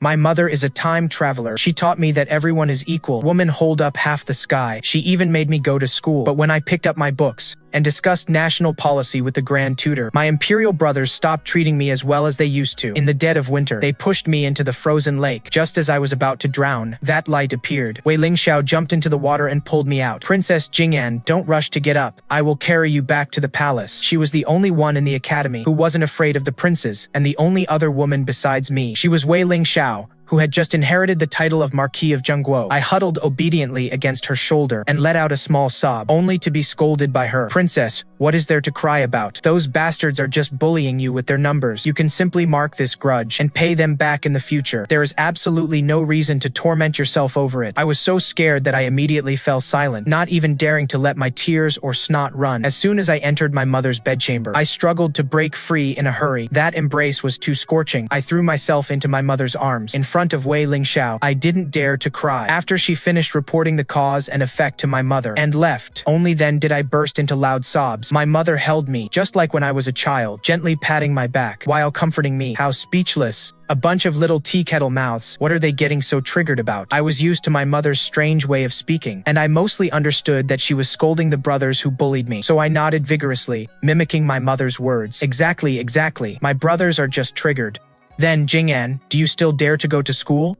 My mother is a time traveler. She taught me that everyone is equal. Woman hold up half the sky. She even made me go to school. But when I picked up my books and discussed national policy with the grand tutor, my imperial brothers stopped treating me as well as they used to. In the dead of winter, they pushed me into the frozen lake. Just as I was about to drown, that light appeared. Wei Lingxiao jumped into the water and pulled me out. Princess Jing'an, don't rush to get up. I will carry you back to the palace. She was the only one in the academy who wasn't afraid of the princes, and the only other woman besides me. She was Wei Lingxiao, who had just inherited the title of Marquis of Zhengguo. I huddled obediently against her shoulder and let out a small sob, only to be scolded by her. Princess, what is there to cry about? Those bastards are just bullying you with their numbers. You can simply mark this grudge and pay them back in the future. There is absolutely no reason to torment yourself over it. I was so scared that I immediately fell silent, not even daring to let my tears or snot run. As soon as I entered my mother's bedchamber, I struggled to break free in a hurry. That embrace was too scorching. I threw myself into my mother's arms. In front of Wei Lingxiao, I didn't dare to cry. After she finished reporting the cause and effect to my mother and left, only then did I burst into loud sobs. My mother held me, just like when I was a child, gently patting my back while comforting me. How speechless. A bunch of little tea kettle mouths. What are they getting so triggered about? I was used to my mother's strange way of speaking, and I mostly understood that she was scolding the brothers who bullied me. So I nodded vigorously, mimicking my mother's words. Exactly. My brothers are just triggered. Then, Jing'an, do you still dare to go to school?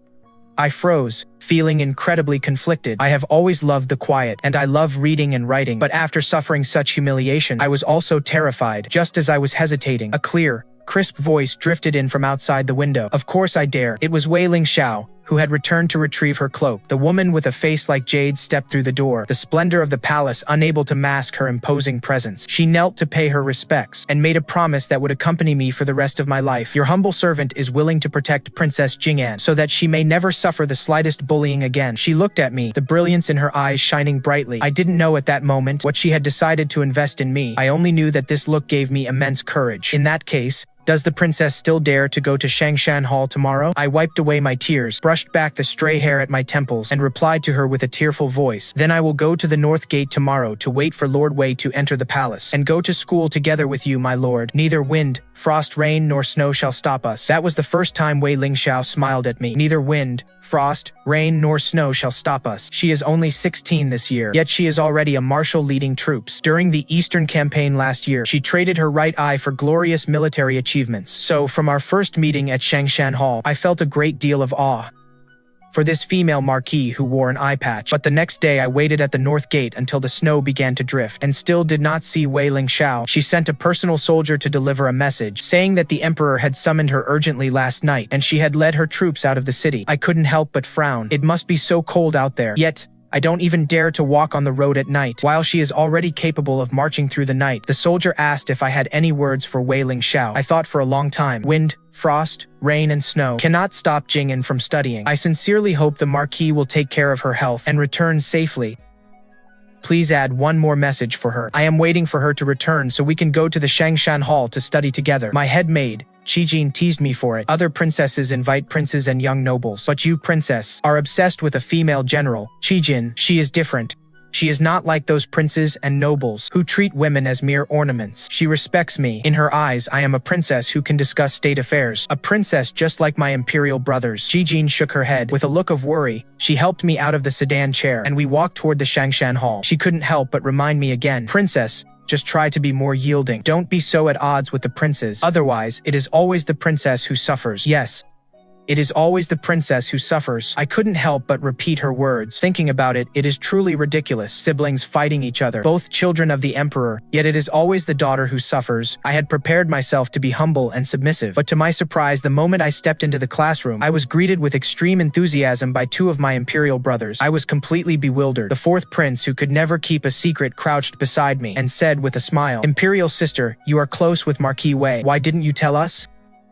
I froze, feeling incredibly conflicted. I have always loved the quiet, and I love reading and writing, but after suffering such humiliation, I was also terrified. Just as I was hesitating, a clear, crisp voice drifted in from outside the window. Of course I dare. It was Wei Lingxiao, who had returned to retrieve her cloak. The woman with a face like jade stepped through the door, the splendor of the palace unable to mask her imposing presence. She knelt to pay her respects, and made a promise that would accompany me for the rest of my life. Your humble servant is willing to protect Princess Jing'an, so that she may never suffer the slightest bullying again. She looked at me, the brilliance in her eyes shining brightly. I didn't know at that moment what she had decided to invest in me. I only knew that this look gave me immense courage. In that case, does the princess still dare to go to Shangshan Hall tomorrow? I wiped away my tears, brushed back the stray hair at my temples, and replied to her with a tearful voice. Then I will go to the north gate tomorrow to wait for Lord Wei to enter the palace, and go to school together with you, my lord. Neither wind, frost, rain, nor snow shall stop us. That was the first time Wei Lingxiao smiled at me. Neither wind, frost, rain, nor snow shall stop us. She is only 16 this year, yet she is already a marshal leading troops. During the Eastern campaign last year, she traded her right eye for glorious military achievements. So, from our first meeting at Shangshan Hall, I felt a great deal of awe for this female marquis who wore an eye patch. But the next day I waited at the north gate until the snow began to drift, and still did not see Wei Lingxiao. She sent a personal soldier to deliver a message, saying that the emperor had summoned her urgently last night, and she had led her troops out of the city. I couldn't help but frown. It must be so cold out there. Yet, I don't even dare to walk on the road at night. While she is already capable of marching through the night, the soldier asked if I had any words for Wei Lingxiao. I thought for a long time. Wind, frost, rain, and snow cannot stop Jing'an from studying. I sincerely hope the marquis will take care of her health and return safely. Please add one more message for her. I am waiting for her to return so we can go to the Shangshan Hall to study together. My head maid, Qijin, teased me for it. Other princesses invite princes and young nobles, but you, princess, are obsessed with a female general. Qijin, she is different. She is not like those princes and nobles who treat women as mere ornaments. She respects me. In her eyes, I am a princess who can discuss state affairs. A princess just like my imperial brothers. Qijin shook her head. With a look of worry, she helped me out of the sedan chair, and we walked toward the Shangshan Hall. She couldn't help but remind me again. Princess, just try to be more yielding. Don't be so at odds with the princes. Otherwise, it is always the princess who suffers. Yes. It is always the princess who suffers. I couldn't help but repeat her words. Thinking about it, it is truly ridiculous. Siblings fighting each other, both children of the emperor, yet it is always the daughter who suffers. I had prepared myself to be humble and submissive, but to my surprise, the moment I stepped into the classroom, I was greeted with extreme enthusiasm by two of my imperial brothers. I was completely bewildered. The fourth prince, who could never keep a secret, crouched beside me and said with a smile, "Imperial sister, you are close with Marquis Wei. Why didn't you tell us?"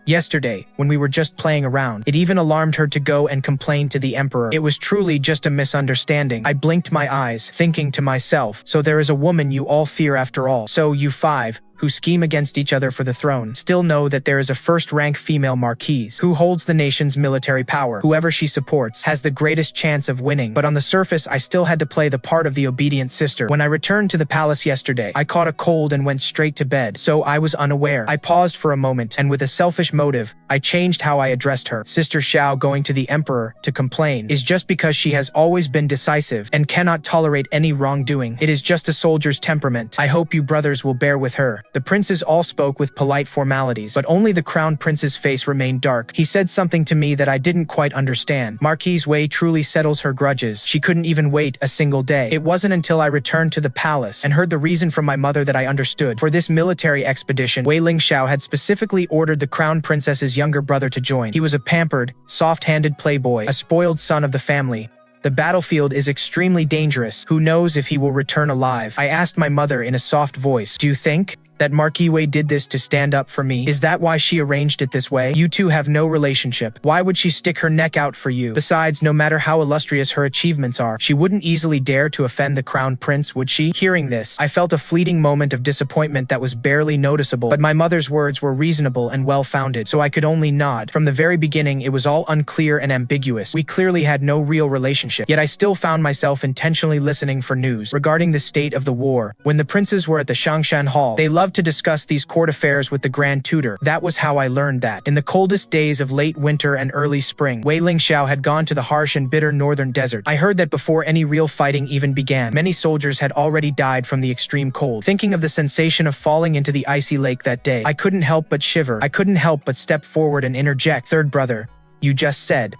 Yesterday, when we were just playing around, it even alarmed her to go and complain to the emperor. It was truly just a misunderstanding. I blinked my eyes, thinking to myself, so there is a woman you all fear after all. So you five, who scheme against each other for the throne, still know that there is a first-rank female marquis who holds the nation's military power. Whoever she supports has the greatest chance of winning, but on the surface I still had to play the part of the obedient sister. When I returned to the palace yesterday, I caught a cold and went straight to bed, so I was unaware. I paused for a moment, and with a selfish motive, I changed how I addressed her. Sister Xiao going to the emperor to complain is just because she has always been decisive and cannot tolerate any wrongdoing. It is just a soldier's temperament. I hope you brothers will bear with her. The princes all spoke with polite formalities, but only the crown prince's face remained dark. He said something to me that I didn't quite understand. Marquis Wei truly settles her grudges. She couldn't even wait a single day. It wasn't until I returned to the palace and heard the reason from my mother that I understood. For this military expedition, Wei Lingxiao had specifically ordered the crown princess's younger brother to join. He was a pampered, soft-handed playboy, a spoiled son of the family. The battlefield is extremely dangerous. Who knows if he will return alive? I asked my mother in a soft voice, "Do you think that Marquis Wei did this to stand up for me? Is that why she arranged it this way? You two have no relationship. Why would she stick her neck out for you? Besides, no matter how illustrious her achievements are, she wouldn't easily dare to offend the crown prince, would she?" Hearing this, I felt a fleeting moment of disappointment that was barely noticeable, but my mother's words were reasonable and well-founded, so I could only nod. From the very beginning, it was all unclear and ambiguous. We clearly had no real relationship, yet I still found myself intentionally listening for news regarding the state of the war. When the princes were at the Shangshan Hall, they loved to discuss these court affairs with the Grand Tutor. That was how I learned that. In the coldest days of late winter and early spring, Wei Lingxiao had gone to the harsh and bitter northern desert. I heard that before any real fighting even began, many soldiers had already died from the extreme cold. Thinking of the sensation of falling into the icy lake that day, I couldn't help but shiver. I couldn't help but step forward and interject, "Third brother, you just said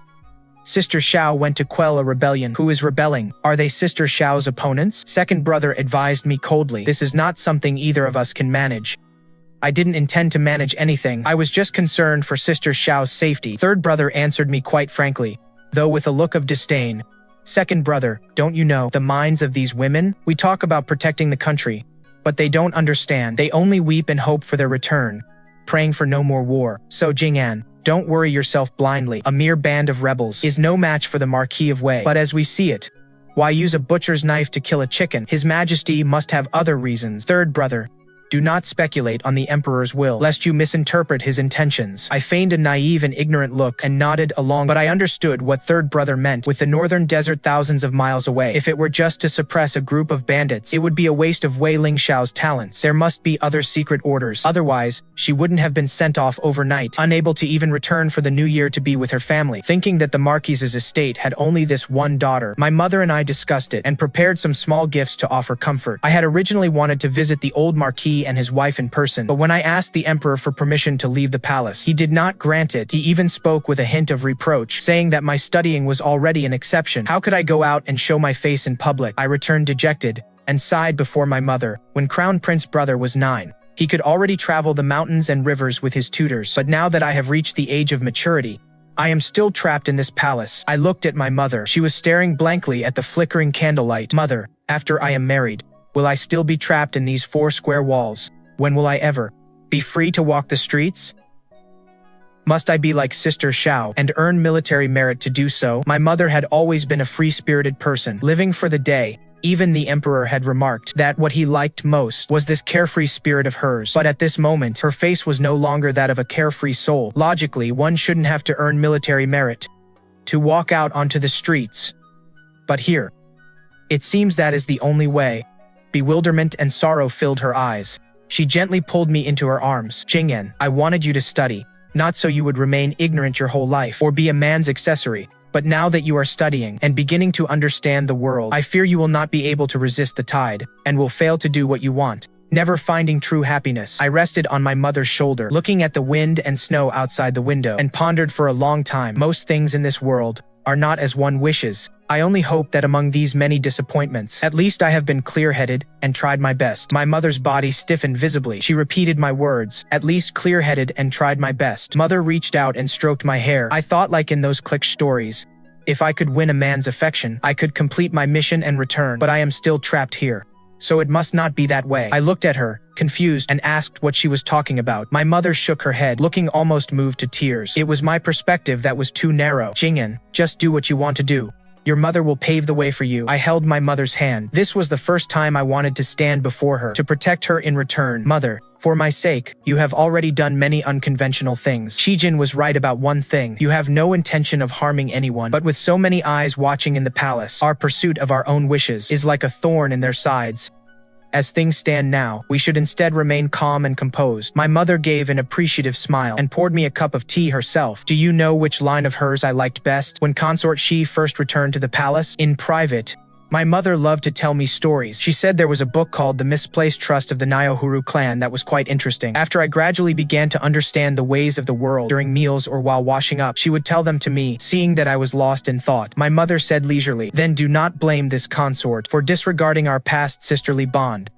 Sister Xiao went to quell a rebellion. Who is rebelling? Are they Sister Xiao's opponents?" Second brother advised me coldly. "This is not something either of us can manage." I didn't intend to manage anything. I was just concerned for Sister Xiao's safety. Third brother answered me quite frankly, though with a look of disdain. "Second brother, don't you know the minds of these women? We talk about protecting the country, but they don't understand. They only weep and hope for their return, praying for no more war. So Jing'an, don't worry yourself blindly. A mere band of rebels is no match for the Marquis of Wei. But as we see it, why use a butcher's knife to kill a chicken? His Majesty must have other reasons. Third brother, do not speculate on the Emperor's will, lest you misinterpret his intentions." I feigned a naive and ignorant look and nodded along, but I understood what third brother meant. With the northern desert thousands of miles away, if it were just to suppress a group of bandits, it would be a waste of Wei Lingxiao's talents. There must be other secret orders. Otherwise, she wouldn't have been sent off overnight, unable to even return for the new year to be with her family. Thinking that the Marquis's estate had only this one daughter, my mother and I discussed it and prepared some small gifts to offer comfort. I had originally wanted to visit the old Marquis and his wife in person, but when I asked the emperor for permission to leave the palace, he did not grant it. He even spoke with a hint of reproach, saying that my studying was already an exception. How could I go out and show my face in public? I returned dejected and sighed before my mother. When Crown Prince brother was 9, he could already travel the mountains and rivers with his tutors, but now that I have reached the age of maturity, I am still trapped in this palace. I looked at my mother. She was staring blankly at the flickering candlelight. "Mother, after I am married, will I still be trapped in these 4 square walls? When will I ever be free to walk the streets? Must I be like Sister Xiao and earn military merit to do so?" My mother had always been a free-spirited person, living for the day. Even the emperor had remarked that what he liked most was this carefree spirit of hers. But at this moment, her face was no longer that of a carefree soul. Logically, one shouldn't have to earn military merit to walk out onto the streets. But here, it seems that is the only way. Bewilderment and sorrow filled her eyes. She gently pulled me into her arms. "Jing'an, I wanted you to study, not so you would remain ignorant your whole life or be a man's accessory. But now that you are studying and beginning to understand the world, I fear you will not be able to resist the tide and will fail to do what you want, never finding true happiness." I rested on my mother's shoulder, looking at the wind and snow outside the window, and pondered for a long time. Most things in this world are not as one wishes. I only hope that among these many disappointments, at least I have been clear-headed and tried my best. My mother's body stiffened visibly. She repeated my words, "At least clear-headed and tried my best." Mother reached out and stroked my hair. I thought, like in those cliché stories, if I could win a man's affection, I could complete my mission and return. But I am still trapped here. So it must not be that way. I looked at her, confused, and asked what she was talking about. My mother shook her head, looking almost moved to tears. "It was my perspective that was too narrow. Jing'an, just do what you want to do. Your mother will pave the way for you. I held my mother's hand. This was the first time I wanted to stand before her, to protect her in return. Mother, for my sake, you have already done many unconventional things. Shijin was right about one thing. You have no intention of harming anyone, but with so many eyes watching in the palace, our pursuit of our own wishes is like a thorn in their sides. As things stand now, we should instead remain calm and composed. My mother gave an appreciative smile and poured me a cup of tea herself. Do you know which line of hers I liked best? When Consort Shi first returned to the palace, in private, my mother loved to tell me stories. She said there was a book called The Misplaced Trust of the Nyohuru clan that was quite interesting. After I gradually began to understand the ways of the world during meals or while washing up, she would tell them to me, seeing that I was lost in thought. My mother said leisurely, "Then do not blame this consort for disregarding our past sisterly bond."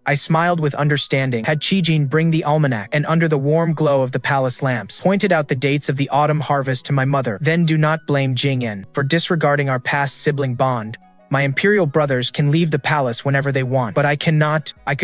I smiled with understanding, had Shijin bring the almanac, and under the warm glow of the palace lamps, pointed out the dates of the autumn harvest to my mother. Then do not blame Jing'an for disregarding our past sibling bond. My imperial brothers can leave the palace whenever they want, but I could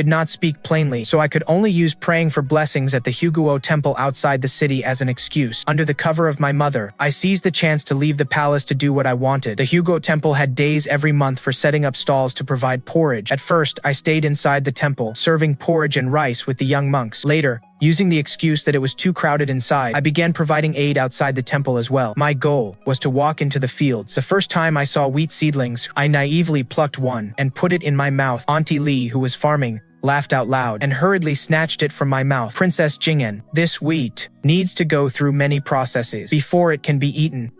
not speak plainly, so I could only use praying for blessings at the Huguo temple outside the city as an excuse. Under the cover of my mother, I seized the chance to leave the palace to do what I wanted. The Huguo temple had days every month for setting up stalls to provide porridge. At first, I stayed inside the temple, serving porridge and rice with the young monks. Later, using the excuse that it was too crowded inside, I began providing aid outside the temple as well. My goal was to walk into the fields. The first time I saw wheat seedlings, I naively plucked one and put it in my mouth. Auntie Li, who was farming, laughed out loud and hurriedly snatched it from my mouth. Princess Jing'an, this wheat needs to go through many processes before it can be eaten.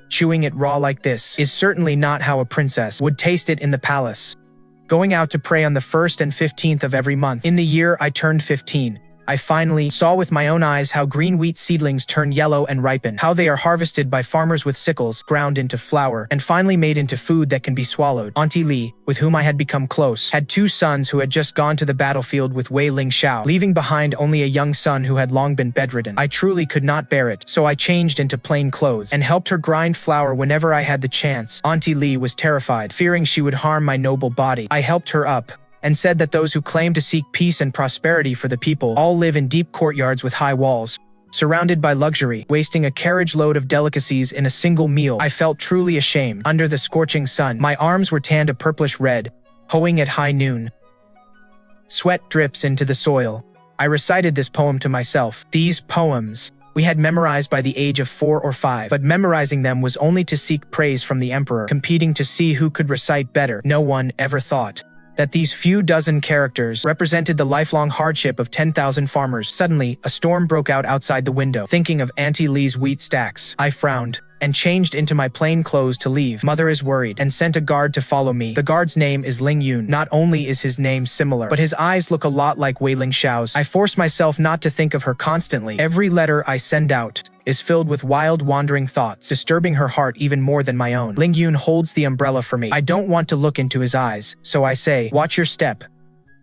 Chewing it raw like this is certainly not how a princess would taste it in the palace. Going out to pray on the 1st and 15th of every month. In the year I turned 15, I finally saw with my own eyes how green wheat seedlings turn yellow and ripen, how they are harvested by farmers with sickles, ground into flour, and finally made into food that can be swallowed. Auntie Li, with whom I had become close, had 2 sons who had just gone to the battlefield with Wei Lingxiao, leaving behind only a young son who had long been bedridden. I truly could not bear it, so I changed into plain clothes and helped her grind flour whenever I had the chance. Auntie Li was terrified, fearing she would harm my noble body. I helped her up and said that those who claim to seek peace and prosperity for the people all live in deep courtyards with high walls, surrounded by luxury, wasting a carriage load of delicacies in a single meal. I felt truly ashamed. Under the scorching sun, my arms were tanned a purplish red, hoeing at high noon. Sweat drips into the soil. I recited this poem to myself. These poems we had memorized by the age of 4 or 5, but memorizing them was only to seek praise from the emperor, competing to see who could recite better. No one ever thought that these few dozen characters represented the lifelong hardship of 10,000 farmers. Suddenly, a storm broke out outside the window. Thinking of Auntie Li's wheat stacks, I frowned and changed into my plain clothes to leave. Mother is worried and sent a guard to follow me. The guard's name is Ling Yun. Not only is his name similar, but his eyes look a lot like Wei Lingxiao's. I force myself not to think of her constantly. Every letter I send out is filled with wild, wandering thoughts, disturbing her heart even more than my own. Ling Yun holds the umbrella for me. I don't want to look into his eyes, so I say, "Watch your step.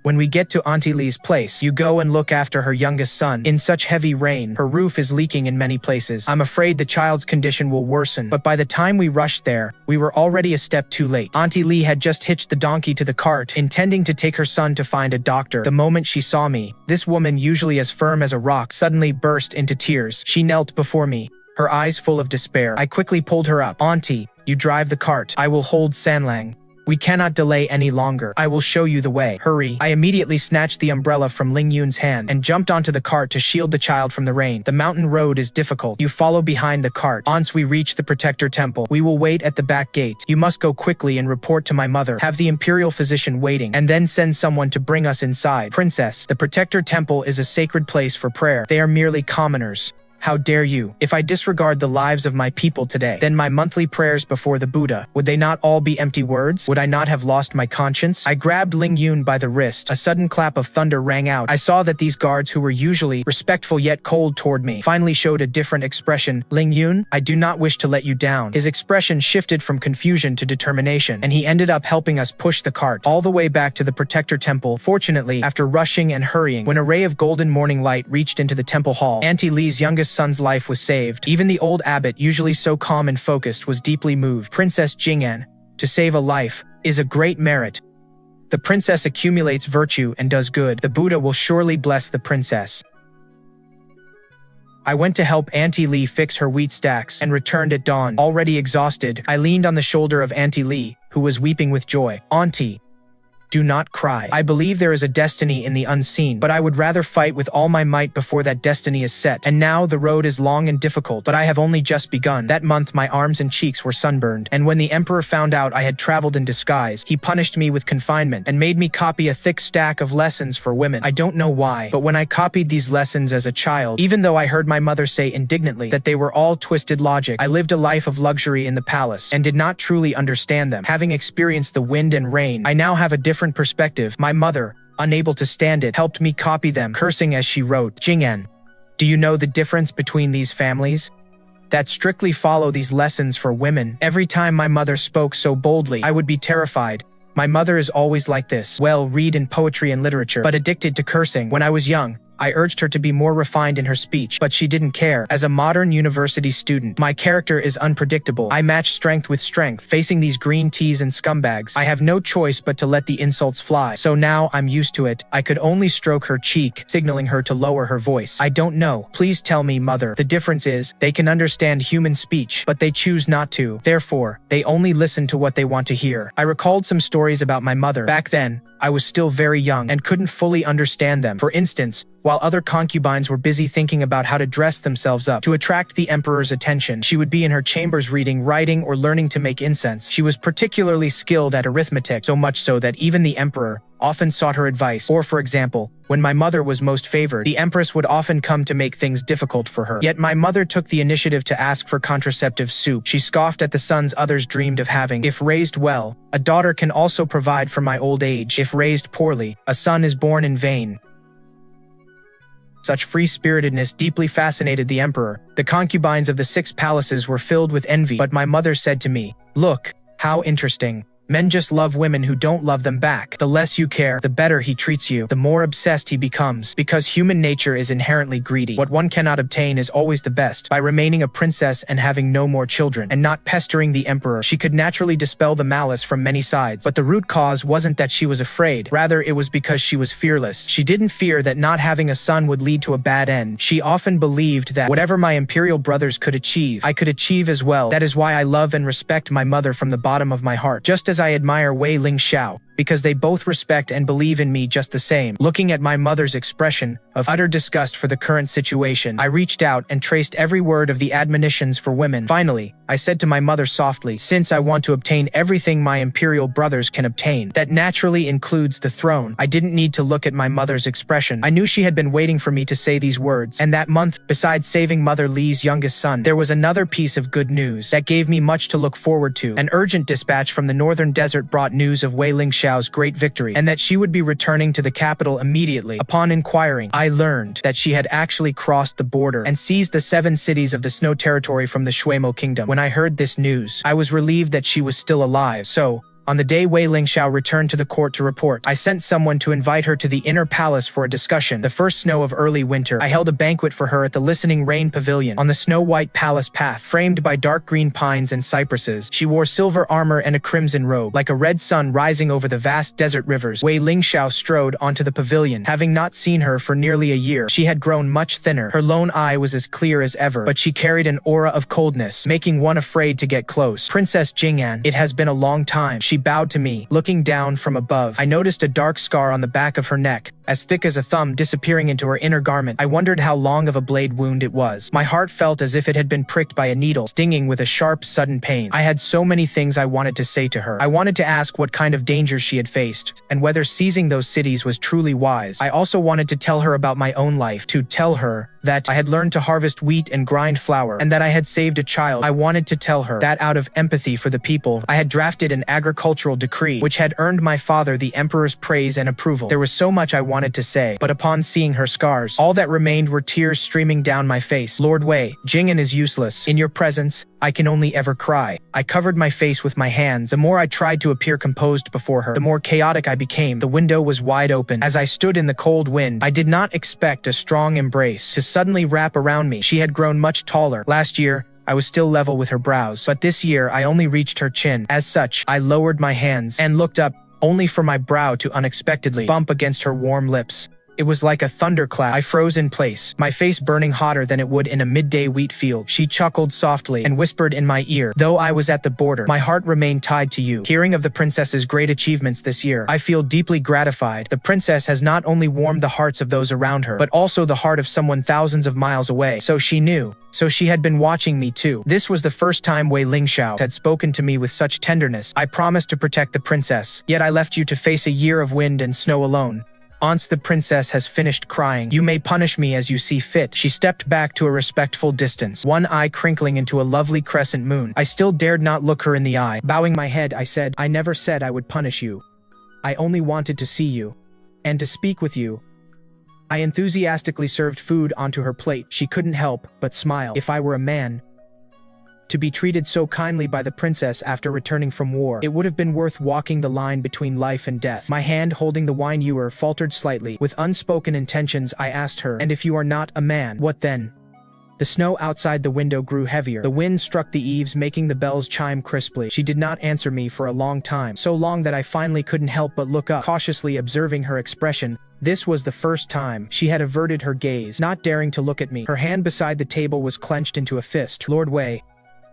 When we get to Auntie Li's place, you go and look after her youngest son. In such heavy rain, her roof is leaking in many places. I'm afraid the child's condition will worsen." But by the time we rushed there, we were already a step too late. Auntie Li had just hitched the donkey to the cart, intending to take her son to find a doctor. The moment she saw me, this woman, usually as firm as a rock, suddenly burst into tears. She knelt before me, her eyes full of despair. I quickly pulled her up. "Auntie, you drive the cart. I will hold Sanlang. We cannot delay any longer. I will show you the way. Hurry." I immediately snatched the umbrella from Ling Yun's hand and jumped onto the cart to shield the child from the rain. The mountain road is difficult. You follow behind the cart. Once we reach the protector temple, we will wait at the back gate. You must go quickly and report to my mother. Have the imperial physician waiting, and then send someone to bring us inside. Princess, the protector temple is a sacred place for prayer. They are merely commoners. How dare you? If I disregard the lives of my people today, then my monthly prayers before the Buddha, would they not all be empty words? Would I not have lost my conscience? I grabbed Ling Yun by the wrist. A sudden clap of thunder rang out. I saw that these guards, who were usually respectful yet cold toward me, finally showed a different expression. "Ling Yun, I do not wish to let you down." His expression shifted from confusion to determination, and he ended up helping us push the cart all the way back to the protector temple. Fortunately, after rushing and hurrying, when a ray of golden morning light reached into the temple hall, Auntie Li's youngest son's life was saved. Even the old abbot, usually so calm and focused, was deeply moved. Princess Jing'an, to save a life is a great merit. The princess accumulates virtue and does good. The Buddha will surely bless the princess. I went to help Auntie Lee fix her wheat stacks and returned at dawn. Already exhausted, I leaned on the shoulder of Auntie Lee, who was weeping with joy. Auntie, do not cry. I believe there is a destiny in the unseen, but I would rather fight with all my might before that destiny is set. And now the road is long and difficult, but I have only just begun. That month my arms and cheeks were sunburned, and when the emperor found out I had traveled in disguise, he punished me with confinement and made me copy a thick stack of lessons for women. I don't know why, but when I copied these lessons as a child, even though I heard my mother say indignantly that they were all twisted logic, I lived a life of luxury in the palace and did not truly understand them. Having experienced the wind and rain, I now have a different perspective. My mother, unable to stand it, helped me copy them, cursing as she wrote. Jing'an, do you know the difference between these families that strictly follow these lessons for women? Every time my mother spoke so boldly, I would be terrified. My mother is always like this. Well, read in poetry and literature, but addicted to cursing. When I was young, I urged her to be more refined in her speech, but she didn't care. As a modern university student, my character is unpredictable. I match strength with strength. Facing these green teas and scumbags, I have no choice but to let the insults fly. So now I'm used to it. I could only stroke her cheek, signaling her to lower her voice. I don't know. Please tell me, mother. The difference is, they can understand human speech, but they choose not to. Therefore, they only listen to what they want to hear. I recalled some stories about my mother. Back then, I was still very young and couldn't fully understand them. For instance, while other concubines were busy thinking about how to dress themselves up to attract the emperor's attention, she would be in her chambers reading, writing, or learning to make incense. She was particularly skilled at arithmetic, so much so that even the emperor often sought her advice. Or for example, when my mother was most favored, the empress would often come to make things difficult for her. Yet my mother took the initiative to ask for contraceptive soup. She scoffed at the sons others dreamed of having. If raised well, a daughter can also provide for my old age. If raised poorly, a son is born in vain. Such free-spiritedness deeply fascinated the emperor. The concubines of the 6 palaces were filled with envy, but my mother said to me, "Look, how interesting. Men just love women who don't love them back. The less you care, the better he treats you, the more obsessed he becomes, because human nature is inherently greedy. What one cannot obtain is always the best. By remaining a princess and having no more children, and not pestering the emperor, she could naturally dispel the malice from many sides. But the root cause wasn't that she was afraid, rather it was because she was fearless. She didn't fear that not having a son would lead to a bad end. She often believed that whatever my imperial brothers could achieve, I could achieve as well. That is why I love and respect my mother from the bottom of my heart. Just as I admire Wei Lingxiao, because they both respect and believe in me just the same." Looking at my mother's expression of utter disgust for the current situation, I reached out and traced every word of the admonitions for women. Finally, I said to my mother softly, "Since I want to obtain everything my imperial brothers can obtain, that naturally includes the throne." I didn't need to look at my mother's expression. I knew she had been waiting for me to say these words. And that month, besides saving Mother Li's youngest son, there was another piece of good news that gave me much to look forward to. An urgent dispatch from the northern desert brought news of Wei Lingxiao's great victory, and that she would be returning to the capital immediately. Upon inquiring, I learned that she had actually crossed the border and seized the 7 cities of the snow territory from the Shuemo kingdom. When I heard this news, I was relieved that she was still alive. So, on the day Wei Lingxiao returned to the court to report, I sent someone to invite her to the inner palace for a discussion. The first snow of early winter, I held a banquet for her at the Listening Rain Pavilion on the snow-white palace path, framed by dark green pines and cypresses. She wore silver armor and a crimson robe, like a red sun rising over the vast desert rivers. Wei Lingxiao strode onto the pavilion. Having not seen her for nearly a year, she had grown much thinner. Her lone eye was as clear as ever, but she carried an aura of coldness, making one afraid to get close. "Princess Jing'an, it has been a long time." She bowed to me, looking down from above. I noticed a dark scar on the back of her neck, as thick as a thumb, disappearing into her inner garment. I wondered how long of a blade wound it was. My heart felt as if it had been pricked by a needle, stinging with a sharp, sudden pain. I had so many things I wanted to say to her. I wanted to ask what kind of dangers she had faced, and whether seizing those cities was truly wise. I also wanted to tell her about my own life, to tell her that I had learned to harvest wheat and grind flour, and that I had saved a child. I wanted to tell her that out of empathy for the people, I had drafted an agricultural decree which had earned my father the emperor's praise and approval. There was so much I wanted to say, but upon seeing her scars, all that remained were tears streaming down my face. "Lord Wei, Jing'an is useless. In your presence, I can only ever cry." I covered my face with my hands. The more I tried to appear composed before her, the more chaotic I became. The window was wide open. As I stood in the cold wind, I did not expect a strong embrace to suddenly wrap around me. She had grown much taller. Last year, I was still level with her brows, but this year I only reached her chin. As such, I lowered my hands and looked up, only for my brow to unexpectedly bump against her warm lips. It was like a thunderclap. I froze in place, my face burning hotter than it would in a midday wheat field. She chuckled softly and whispered in my ear, "Though I was at the border, my heart remained tied to you." Hearing of the princess's great achievements this year, I feel deeply gratified. The princess has not only warmed the hearts of those around her, but also the heart of someone thousands of miles away. So she knew. So she had been watching me too. This was the first time Wei Lingxiao had spoken to me with such tenderness. "I promised to protect the princess, yet I left you to face a year of wind and snow alone. Once the princess has finished crying, you may punish me as you see fit." She stepped back to a respectful distance, one eye crinkling into a lovely crescent moon. I still dared not look her in the eye. Bowing my head, I said, "I never said I would punish you. I only wanted to see you. And to speak with you." I enthusiastically served food onto her plate. She couldn't help but smile. If I were a man, to be treated so kindly by the princess after returning from war, it would have been worth walking the line between life and death. My hand holding the wine ewer faltered slightly. With unspoken intentions, I asked her, "And if you are not a man, what then?" The snow outside the window grew heavier. The wind struck the eaves, making the bells chime crisply. She did not answer me for a long time, so long that I finally couldn't help but look up, cautiously observing her expression. This was the first time she had averted her gaze, not daring to look at me. Her hand beside the table was clenched into a fist. "Lord Wei,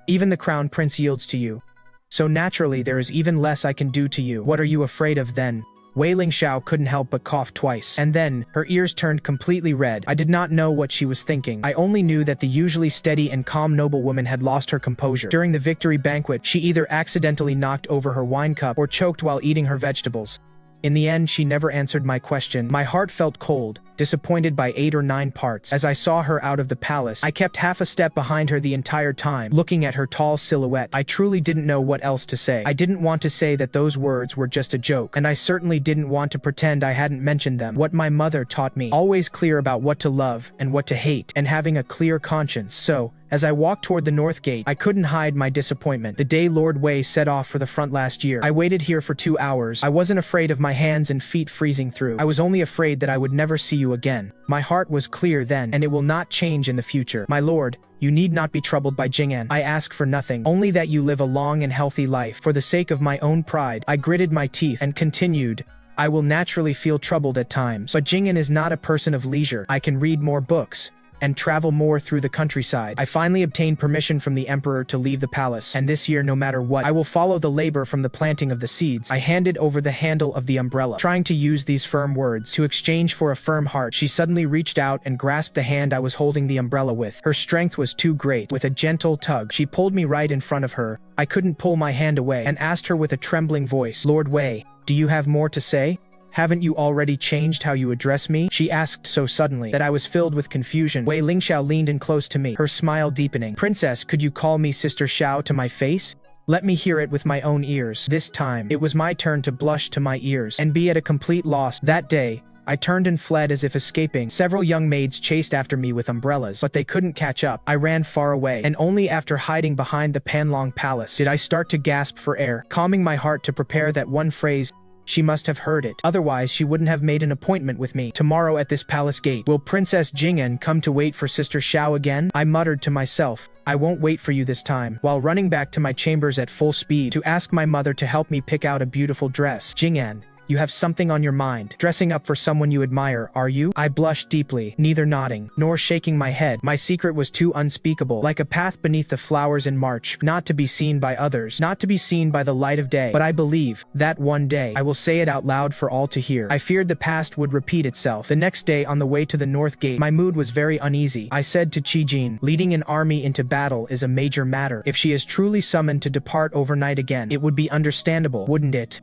even the crown prince yields to you. So naturally there is even less I can do to you. What are you afraid of then?" Wei Lingxiao couldn't help but cough twice, and then, her ears turned completely red. I did not know what she was thinking. I only knew that the usually steady and calm noblewoman had lost her composure. During the victory banquet, she either accidentally knocked over her wine cup or choked while eating her vegetables. In the end, she never answered my question. My heart felt cold, disappointed by 8 or 9 parts. As I saw her out of the palace, I kept half a step behind her the entire time, looking at her tall silhouette. I truly didn't know what else to say. I didn't want to say that those words were just a joke, and I certainly didn't want to pretend I hadn't mentioned them. What my mother taught me, always clear about what to love and what to hate, and having a clear conscience. So, as I walked toward the north gate, I couldn't hide my disappointment. The day Lord Wei set off for the front last year, I waited here for 2 hours. I wasn't afraid of my hands and feet freezing through. I was only afraid that I would never see you again. My heart was clear then, and it will not change in the future. My lord, you need not be troubled by Jing'an. I ask for nothing, only that you live a long and healthy life. For the sake of my own pride, I gritted my teeth and continued, I will naturally feel troubled at times, but Jing'an is not a person of leisure. I can read more books and travel more through the countryside. I finally obtained permission from the emperor to leave the palace, and this year, no matter what, I will follow the labor from the planting of the seeds. I handed over the handle of the umbrella, trying to use these firm words to exchange for a firm heart. She suddenly reached out and grasped the hand I was holding the umbrella with. Her strength was too great. With a gentle tug, she pulled me right in front of her. I couldn't pull my hand away, and asked her with a trembling voice, "Lord Wei, do you have more to say? Haven't you already changed how you address me?" She asked so suddenly that I was filled with confusion. Wei Lingxiao leaned in close to me, her smile deepening. "Princess, could you call me Sister Xiao to my face? Let me hear it with my own ears." This time, it was my turn to blush to my ears and be at a complete loss. That day, I turned and fled as if escaping. Several young maids chased after me with umbrellas, but they couldn't catch up. I ran far away, and only after hiding behind the Panlong Palace did I start to gasp for air, calming my heart to prepare that one phrase. She must have heard it. Otherwise, she wouldn't have made an appointment with me. Tomorrow at this palace gate, will Princess Jing'an come to wait for Sister Xiao again? I muttered to myself, I won't wait for you this time, while running back to my chambers at full speed to ask my mother to help me pick out a beautiful dress. Jing'an, you have something on your mind. Dressing up for someone you admire, are you? I blushed deeply, neither nodding, nor shaking my head. My secret was too unspeakable, like a path beneath the flowers in March, not to be seen by others, not to be seen by the light of day. But I believe that one day I will say it out loud for all to hear. I feared the past would repeat itself. The next day, on the way to the north gate, my mood was very uneasy. I said to Qijin, leading an army into battle is a major matter. If she is truly summoned to depart overnight again, it would be understandable, wouldn't it?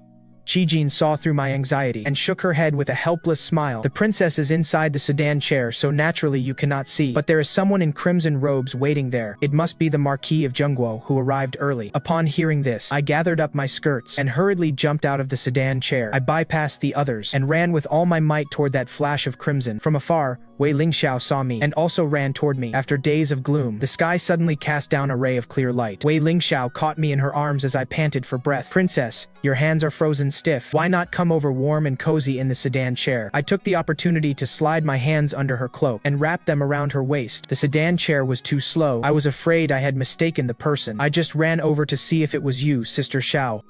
Qijin saw through my anxiety and shook her head with a helpless smile. The princess is inside the sedan chair, so naturally you cannot see. But there is someone in crimson robes waiting there. It must be the Marquis of Zhengguo, who arrived early. Upon hearing this, I gathered up my skirts and hurriedly jumped out of the sedan chair. I bypassed the others and ran with all my might toward that flash of crimson. From afar, Wei Lingxiao saw me and also ran toward me. After days of gloom, the sky suddenly cast down a ray of clear light. Wei Lingxiao caught me in her arms as I panted for breath. "Princess, your hands are frozen stiff. Why not come over warm and cozy in the sedan chair?" I took the opportunity to slide my hands under her cloak and wrap them around her waist. The sedan chair was too slow. I was afraid I had mistaken the person. "I just ran over to see if it was you, Sister Xiao."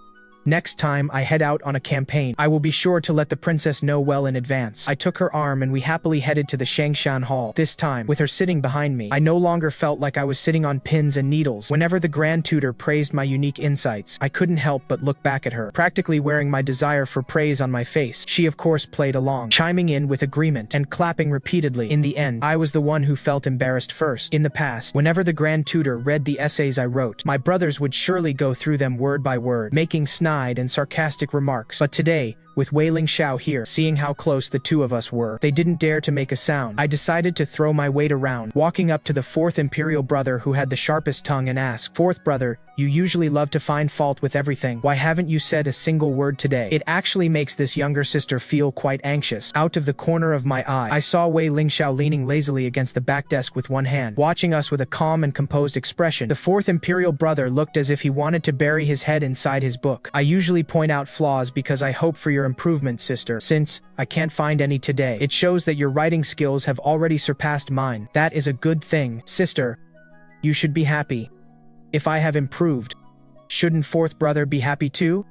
Next time I head out on a campaign, I will be sure to let the princess know well in advance. I took her arm and we happily headed to the Shangshan Hall. This time, with her sitting behind me, I no longer felt like I was sitting on pins and needles. Whenever the Grand Tutor praised my unique insights, I couldn't help but look back at her, practically wearing my desire for praise on my face. She of course played along, chiming in with agreement and clapping repeatedly. In the end, I was the one who felt embarrassed first. In the past, whenever the Grand Tutor read the essays I wrote, my brothers would surely go through them word by word, making snide and sarcastic remarks. But today, with Wei Lingxiao here, seeing how close the two of us were, they didn't dare to make a sound. I decided to throw my weight around, walking up to the fourth imperial brother who had the sharpest tongue and asked, "Fourth brother, you usually love to find fault with everything. Why haven't you said a single word today?" It actually makes this younger sister feel quite anxious. Out of the corner of my eye, I saw Wei Lingxiao leaning lazily against the back desk with one hand, watching us with a calm and composed expression. The fourth imperial brother looked as if he wanted to bury his head inside his book. "I usually point out flaws because I hope for your improvement, sister. Since I can't find any today, it shows that your writing skills have already surpassed mine. That is a good thing, sister. You should be happy. If I have improved, shouldn't fourth brother be happy too?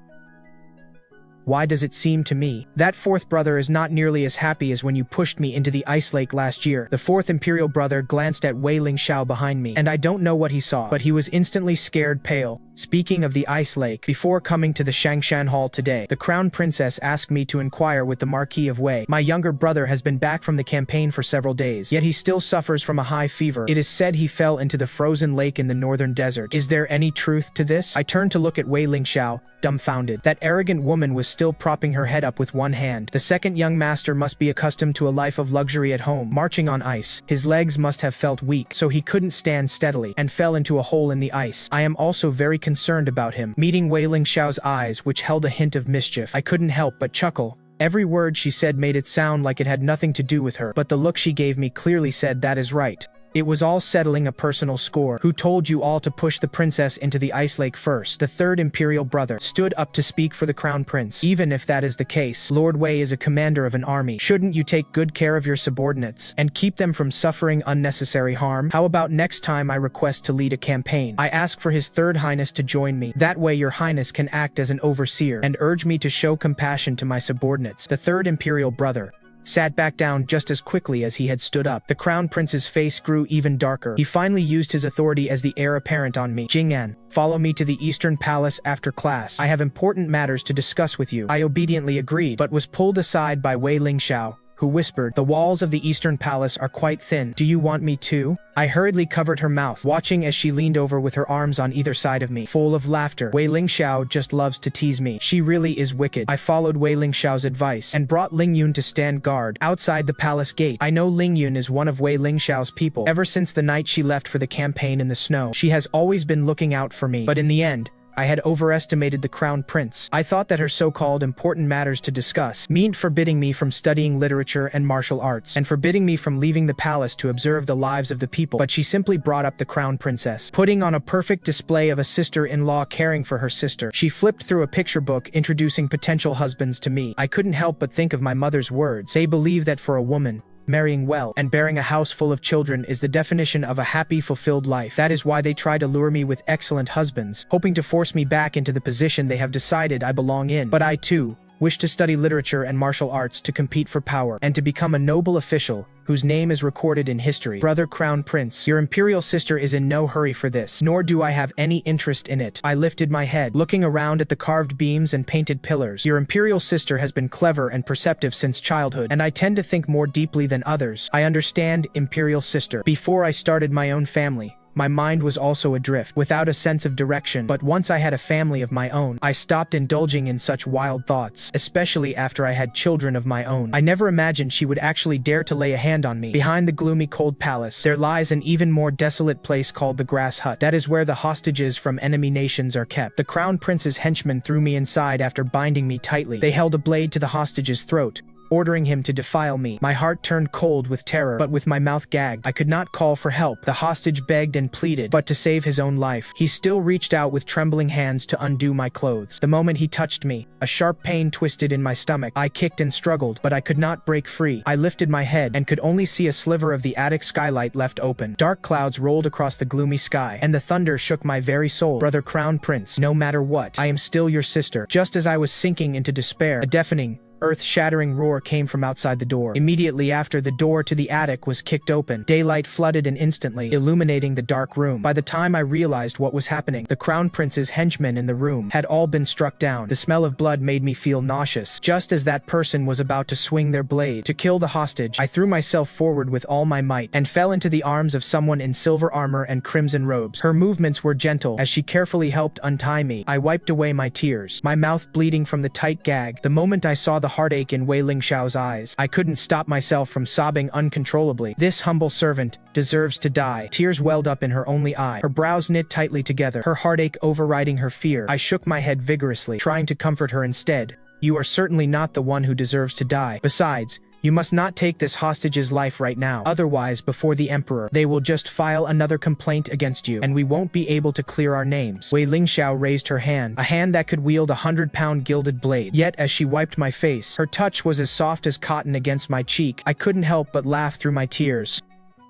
Why does it seem to me that fourth brother is not nearly as happy as when you pushed me into the ice lake last year?" The fourth imperial brother glanced at Wei Lingxiao behind me, and I don't know what he saw, but he was instantly scared pale. Speaking of the ice lake, before coming to the Shangshan Hall today, the crown princess asked me to inquire with the Marquis of Wei. My younger brother has been back from the campaign for several days, yet he still suffers from a high fever. It is said he fell into the frozen lake in the northern desert. Is there any truth to this? I turned to look at Wei Lingxiao, dumbfounded. That arrogant woman was still propping her head up with one hand. The second young master must be accustomed to a life of luxury at home, marching on ice. His legs must have felt weak, so he couldn't stand steadily, and fell into a hole in the ice. I am also very concerned about him. Meeting Wei Lingxiao's eyes, which held a hint of mischief, I couldn't help but chuckle. Every word she said made it sound like it had nothing to do with her, but the look she gave me clearly said that is right. It was all settling a personal score. Who told you all to push the princess into the ice lake first? The third imperial brother stood up to speak for the crown prince. Even if that is the case, Lord Wei is a commander of an army. Shouldn't you take good care of your subordinates and keep them from suffering unnecessary harm? How about next time I request to lead a campaign, I ask for His Third Highness to join me. That way your highness can act as an overseer and urge me to show compassion to my subordinates. The third imperial brother sat back down just as quickly as he had stood up. The crown prince's face grew even darker. He finally used his authority as the heir apparent on me. "Jing'an, follow me to the Eastern Palace after class. I have important matters to discuss with you." I obediently agreed, but was pulled aside by Wei Lingxiao, who whispered, "The walls of the Eastern Palace are quite thin. Do you want me to?" I hurriedly covered her mouth, watching as she leaned over with her arms on either side of me, full of laughter. Wei Lingxiao just loves to tease me. She really is wicked. I followed Wei Lingxiao's advice and brought Lingyun to stand guard outside the palace gate. I know Lingyun is one of Wei Lingxiao's people. Ever since the night she left for the campaign in the snow, she has always been looking out for me. But in the end, I had overestimated the crown prince. I thought that her so-called important matters to discuss meant forbidding me from studying literature and martial arts, and forbidding me from leaving the palace to observe the lives of the people. But she simply brought up the crown princess, putting on a perfect display of a sister-in-law caring for her sister. She flipped through a picture book introducing potential husbands to me. I couldn't help but think of my mother's words. They believe that for a woman, marrying well and bearing a house full of children is the definition of a happy, fulfilled life. That is why they try to lure me with excellent husbands, hoping to force me back into the position they have decided I belong in. But I, too, wish to study literature and martial arts to compete for power, and to become a noble official whose name is recorded in history. Brother Crown Prince, your imperial sister is in no hurry for this, nor do I have any interest in it. I lifted my head, looking around at the carved beams and painted pillars. Your imperial sister has been clever and perceptive since childhood, and I tend to think more deeply than others. I understand, imperial sister. Before I started my own family, my mind was also adrift, without a sense of direction. But once I had a family of my own, I stopped indulging in such wild thoughts, especially after I had children of my own. I never imagined she would actually dare to lay a hand on me. Behind the gloomy cold palace, there lies an even more desolate place called the Grass Hut. That is where the hostages from enemy nations are kept. The crown prince's henchmen threw me inside after binding me tightly. They held a blade to the hostage's throat, ordering him to defile me. My heart turned cold with terror, but with my mouth gagged, I could not call for help. The hostage begged and pleaded, but to save his own life, he still reached out with trembling hands to undo my clothes. The moment he touched me, a sharp pain twisted in my stomach. I kicked and struggled, but I could not break free. I lifted my head and could only see a sliver of the attic skylight left open. Dark clouds rolled across the gloomy sky, and the thunder shook my very soul. Brother Crown Prince, no matter what, I am still your sister. Just as I was sinking into despair, a deafening, earth-shattering roar came from outside the door. Immediately after, the door to the attic was kicked open. Daylight flooded and instantly illuminating the dark room. By the time I realized what was happening, the Crown Prince's henchmen in the room had all been struck down. The smell of blood made me feel nauseous. Just as that person was about to swing their blade to kill the hostage, I threw myself forward with all my might and fell into the arms of someone in silver armor and crimson robes. Her movements were gentle as she carefully helped untie me. I wiped away my tears, my mouth bleeding from the tight gag. The moment I saw the heartache in Wei Lingxiao's eyes, I couldn't stop myself from sobbing uncontrollably. This humble servant deserves to die. Tears welled up in her only eye, her brows knit tightly together, her heartache overriding her fear. I shook my head vigorously, trying to comfort her instead. You are certainly not the one who deserves to die. Besides, you must not take this hostage's life right now. Otherwise, before the Emperor, they will just file another complaint against you, and we won't be able to clear our names. Wei Lingxiao raised her hand, a hand that could wield a 100-pound gilded blade. Yet, as she wiped my face, her touch was as soft as cotton against my cheek. I couldn't help but laugh through my tears.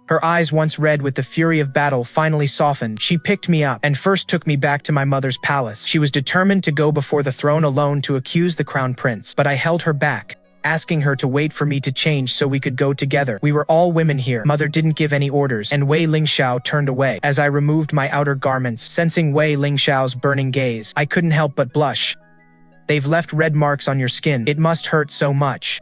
Her eyes, once red with the fury of battle, finally softened. She picked me up and first took me back to my mother's palace. She was determined to go before the throne alone to accuse the Crown Prince, but I held her back, asking her to wait for me to change so we could go together. We were all women here. Mother didn't give any orders, and Wei Lingxiao turned away. As I removed my outer garments, sensing Wei Lingxiao's burning gaze, I couldn't help but blush. They've left red marks on your skin. It must hurt so much.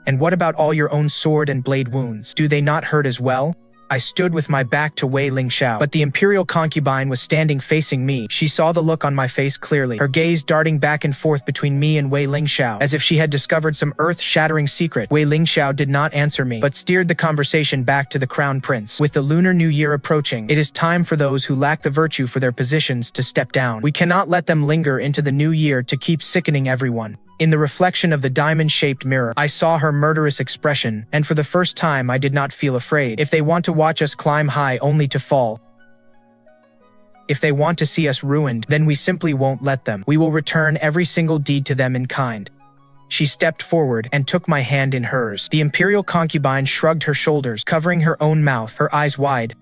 And what about all your own sword and blade wounds? Do they not hurt as well? I stood with my back to Wei Lingxiao, but the imperial concubine was standing facing me. She saw the look on my face clearly, her gaze darting back and forth between me and Wei Lingxiao, as if she had discovered some earth-shattering secret. Wei Lingxiao did not answer me, but steered the conversation back to the Crown Prince. With the Lunar New Year approaching, it is time for those who lack the virtue for their positions to step down. We cannot let them linger into the new year to keep sickening everyone. In the reflection of the diamond-shaped mirror, I saw her murderous expression, and for the first time I did not feel afraid. If they want to watch us climb high only to fall, if they want to see us ruined, then we simply won't let them. We will return every single deed to them in kind. She stepped forward and took my hand in hers. The imperial concubine shrugged her shoulders, covering her own mouth, her eyes wide.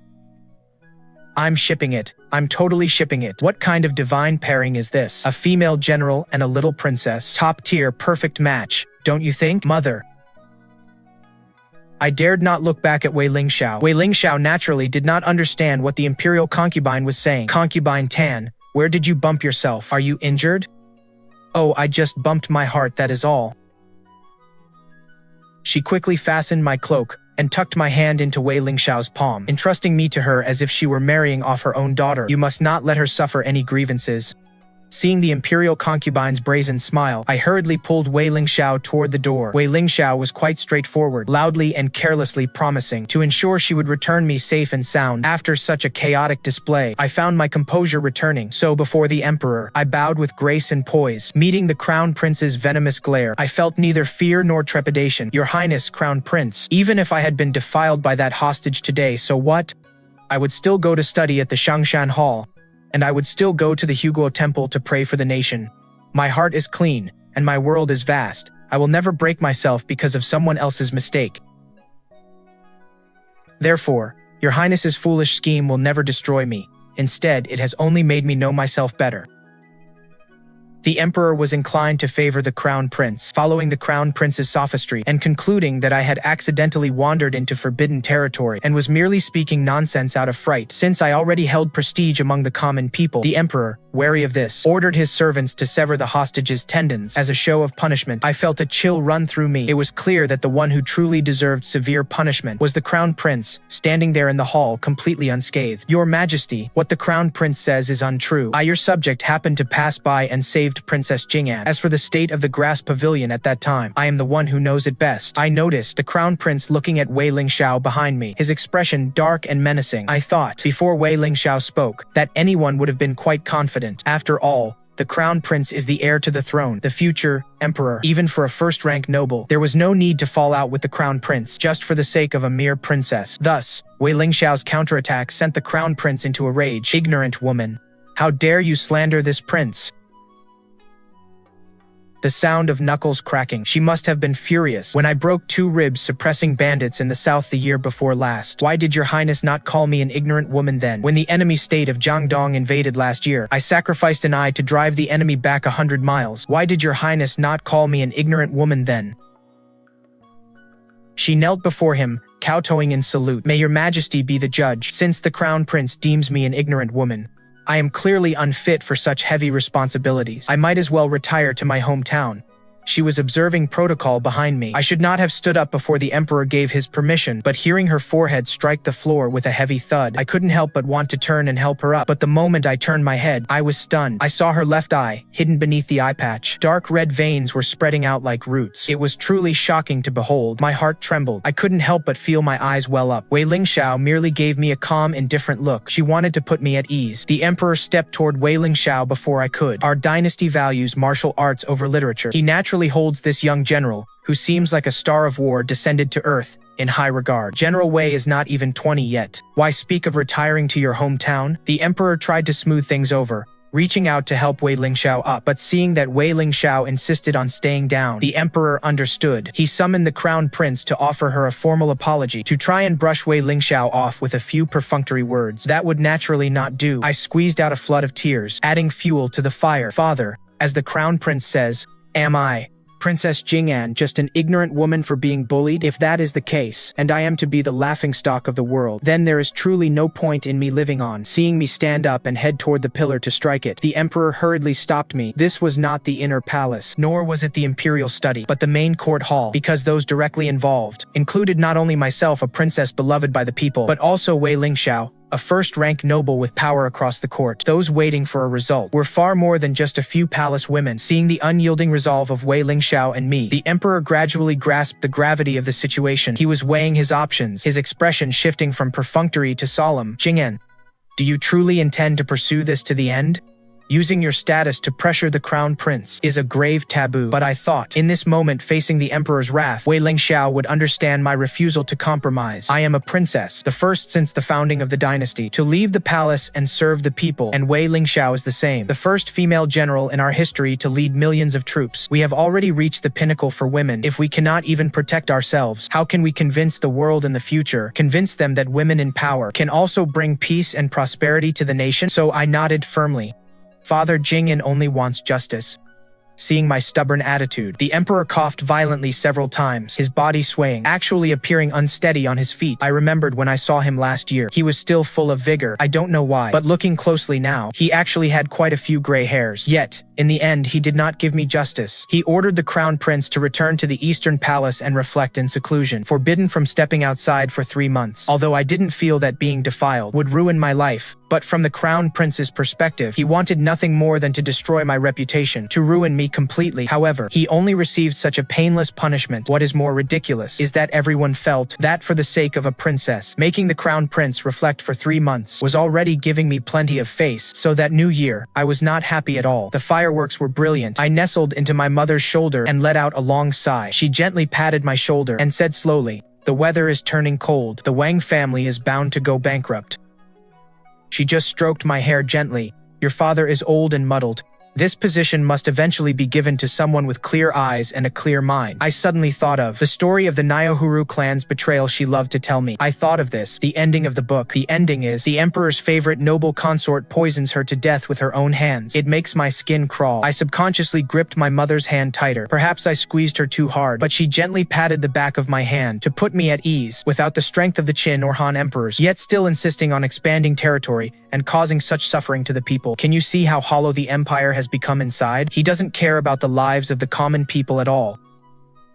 I'm shipping it. I'm totally shipping it. What kind of divine pairing is this? A female general and a little princess. Top tier, perfect match, don't you think, mother? I dared not look back at Wei Lingxiao. Wei Lingxiao naturally did not understand what the imperial concubine was saying. Concubine Tan, where did you bump yourself? Are you injured? Oh, I just bumped my heart, that is all. She quickly fastened my cloak and tucked my hand into Wei Lingxiao's palm, entrusting me to her as if she were marrying off her own daughter. You must not let her suffer any grievances. Seeing the imperial concubine's brazen smile, I hurriedly pulled Wei Lingxiao toward the door. Wei Lingxiao was quite straightforward, loudly and carelessly promising to ensure she would return me safe and sound. After such a chaotic display, I found my composure returning, so before the Emperor, I bowed with grace and poise. Meeting the Crown Prince's venomous glare, I felt neither fear nor trepidation. Your Highness, Crown Prince, even if I had been defiled by that hostage today, so what? I would still go to study at the Shangshan Hall, and I would still go to the Huguo Temple to pray for the nation. My heart is clean, and my world is vast. I will never break myself because of someone else's mistake. Therefore, your Highness's foolish scheme will never destroy me. Instead, it has only made me know myself better. The Emperor was inclined to favor the Crown Prince, following the Crown Prince's sophistry and concluding that I had accidentally wandered into forbidden territory and was merely speaking nonsense out of fright. Since I already held prestige among the common people, the Emperor, wary of this, ordered his servants to sever the hostage's tendons. As a show of punishment, I felt a chill run through me. It was clear that the one who truly deserved severe punishment was the Crown Prince, standing there in the hall completely unscathed. Your Majesty, what the Crown Prince says is untrue. I, your subject, happened to pass by and saved Princess Jing'an. As for the state of the grass pavilion at that time, I am the one who knows it best. I noticed the Crown Prince looking at Wei Lingxiao behind me, his expression dark and menacing. I thought, before Wei Lingxiao spoke, that anyone would have been quite confident. After all, The crown prince is the heir to the throne, the future emperor. Even for a first-rank noble, there was no need to fall out with the crown prince just for the sake of a mere princess. Thus, Wei Lingxiao's counterattack sent the crown prince into a rage. Ignorant woman! How dare you slander this prince? The sound of knuckles cracking. She must have been furious. When I broke 2 ribs suppressing bandits in the south the year before last. Why did your highness not call me an ignorant woman then? When the enemy state of Jiangdong invaded last year, I sacrificed an eye to drive the enemy back 100 miles. Why did your highness not call me an ignorant woman then? She knelt before him, kowtowing in salute. May your majesty be the judge, since the crown prince deems me an ignorant woman. I am clearly unfit for such heavy responsibilities. I might as well retire to my hometown. She was observing protocol behind me. I should not have stood up before the emperor gave his permission, but hearing her forehead strike the floor with a heavy thud, I couldn't help but want to turn and help her up. But the moment I turned my head, I was stunned. I saw her left eye, hidden beneath the eye patch. Dark red veins were spreading out like roots. It was truly shocking to behold. My heart trembled. I couldn't help but feel my eyes well up. Wei Lingxiao merely gave me a calm, indifferent look. She wanted to put me at ease. The emperor stepped toward Wei Lingxiao before I could. Our dynasty values martial arts over literature. He naturally holds this young general, who seems like a star of war descended to earth, in high regard. General Wei is not even 20 yet. Why speak of retiring to your hometown? The emperor tried to smooth things over, reaching out to help Wei Lingxiao up, but seeing that Wei Lingxiao insisted on staying down, the emperor understood. He summoned the crown prince to offer her a formal apology, to try and brush Wei Lingxiao off with a few perfunctory words. That would naturally not do. I squeezed out a flood of tears, adding fuel to the fire. Father, as the crown prince says, am I, Princess Jing'an, just an ignorant woman for being bullied? If that is the case, and I am to be the laughingstock of the world, then there is truly no point in me living on. Seeing me stand up and head toward the pillar to strike it, the emperor hurriedly stopped me. This was not the inner palace, nor was it the imperial study, but the main court hall, because those directly involved included not only myself, a princess beloved by the people, but also Wei Lingxiao, a first-rank noble with power across the court. Those waiting for a result were far more than just a few palace women. Seeing the unyielding resolve of Wei Lingxiao and me, the emperor gradually grasped the gravity of the situation. He was weighing his options, his expression shifting from perfunctory to solemn. Jing'an, do you truly intend to pursue this to the end? Using your status to pressure the crown prince is a grave taboo, but I thought, in this moment facing the emperor's wrath, Wei Lingxiao would understand my refusal to compromise. I am a princess, the first since the founding of the dynasty, to leave the palace and serve the people, and Wei Lingxiao is the same, the first female general in our history to lead millions of troops. We have already reached the pinnacle for women. If we cannot even protect ourselves, how can we convince the world in the future, convince them that women in power can also bring peace and prosperity to the nation? So I nodded firmly. Father, Jing'an only wants justice. Seeing my stubborn attitude, the emperor coughed violently several times, his body swaying, actually appearing unsteady on his feet. I remembered when I saw him last year. He was still full of vigor. I don't know why, but looking closely now, he actually had quite a few gray hairs. Yet, in the end, he did not give me justice. He ordered the crown prince to return to the eastern palace and reflect in seclusion, forbidden from stepping outside for 3 months. Although I didn't feel that being defiled would ruin my life, but from the crown prince's perspective, he wanted nothing more than to destroy my reputation, to ruin me completely. However, he only received such a painless punishment. What is more ridiculous is that everyone felt that for the sake of a princess, making the crown prince reflect for 3 months was already giving me plenty of face. So that new year, I was not happy at all. The fireworks were brilliant. I nestled into my mother's shoulder and let out a long sigh. She gently patted my shoulder and said slowly, "The weather is turning cold. The Wang family is bound to go bankrupt." She just stroked my hair gently. "Your father is old and muddled. This position must eventually be given to someone with clear eyes and a clear mind." I suddenly thought of the story of the Nyohuru clan's betrayal she loved to tell me. I thought of this, the ending of the book. The ending is, the emperor's favorite noble consort poisons her to death with her own hands. It makes my skin crawl. I subconsciously gripped my mother's hand tighter. Perhaps I squeezed her too hard, but she gently patted the back of my hand to put me at ease, without the strength of the Qin or Han emperors, yet still insisting on expanding territory and causing such suffering to the people. Can you see how hollow the empire has become inside? He doesn't care about the lives of the common people at all.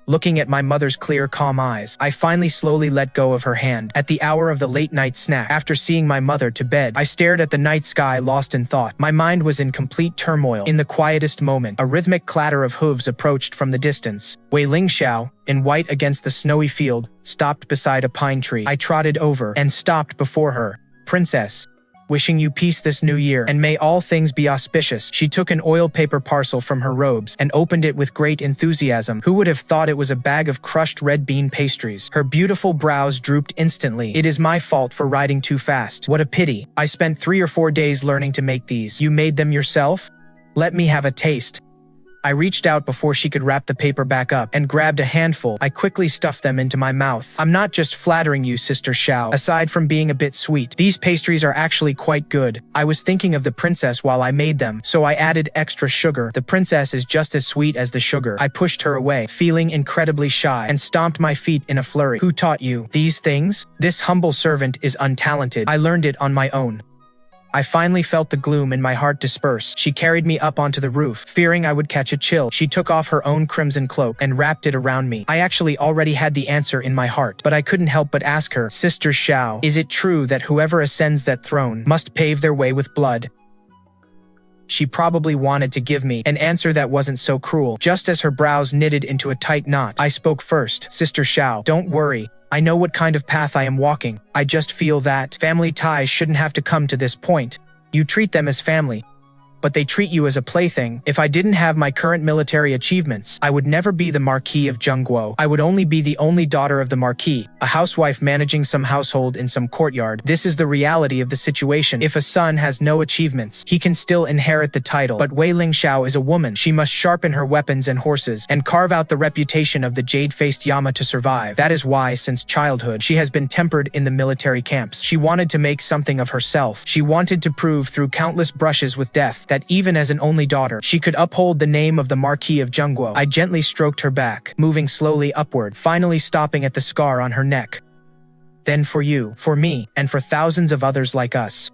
Looking at my mother's clear, calm eyes, I finally slowly let go of her hand. At the hour of the late-night snack, after seeing my mother to bed, I stared at the night sky lost in thought. My mind was in complete turmoil. In the quietest moment, a rhythmic clatter of hooves approached from the distance. Wei Lingxiao, in white against the snowy field, stopped beside a pine tree. I trotted over and stopped before her. "Princess, wishing you peace this new year, and may all things be auspicious." She took an oil paper parcel from her robes and opened it with great enthusiasm. Who would have thought it was a bag of crushed red bean pastries? Her beautiful brows drooped instantly. "It is my fault for riding too fast. What a pity. I spent 3 or 4 days learning to make these." "You made them yourself? Let me have a taste." I reached out before she could wrap the paper back up and grabbed a handful. I quickly stuffed them into my mouth. "I'm not just flattering you, Sister Xiao. Aside from being a bit sweet, these pastries are actually quite good. I was thinking of the princess while I made them, so I added extra sugar. The princess is just as sweet as the sugar." I pushed her away, feeling incredibly shy, and stomped my feet in a flurry. "Who taught you these things? This humble servant is untalented. I learned it on my own." I finally felt the gloom in my heart disperse. She carried me up onto the roof, fearing I would catch a chill. She took off her own crimson cloak and wrapped it around me. I actually already had the answer in my heart, but I couldn't help but ask her, "Sister Xiao, is it true that whoever ascends that throne must pave their way with blood?" She probably wanted to give me an answer that wasn't so cruel. Just as her brows knitted into a tight knot, I spoke first. "Sister Xiao, don't worry. I know what kind of path I am walking. I just feel that family ties shouldn't have to come to this point. You treat them as family, but they treat you as a plaything. If I didn't have my current military achievements, I would never be the Marquis of Jing'an. I would only be the only daughter of the Marquis, a housewife managing some household in some courtyard. This is the reality of the situation. If a son has no achievements, he can still inherit the title. But Wei Lingxiao is a woman. She must sharpen her weapons and horses, and carve out the reputation of the jade-faced Yama to survive. That is why, since childhood, she has been tempered in the military camps. She wanted to make something of herself. She wanted to prove through countless brushes with death that even as an only daughter, she could uphold the name of the Marquis of Jing'an. I gently stroked her back, moving slowly upward, finally stopping at the scar on her neck. "Then for you, for me, and for thousands of others like us.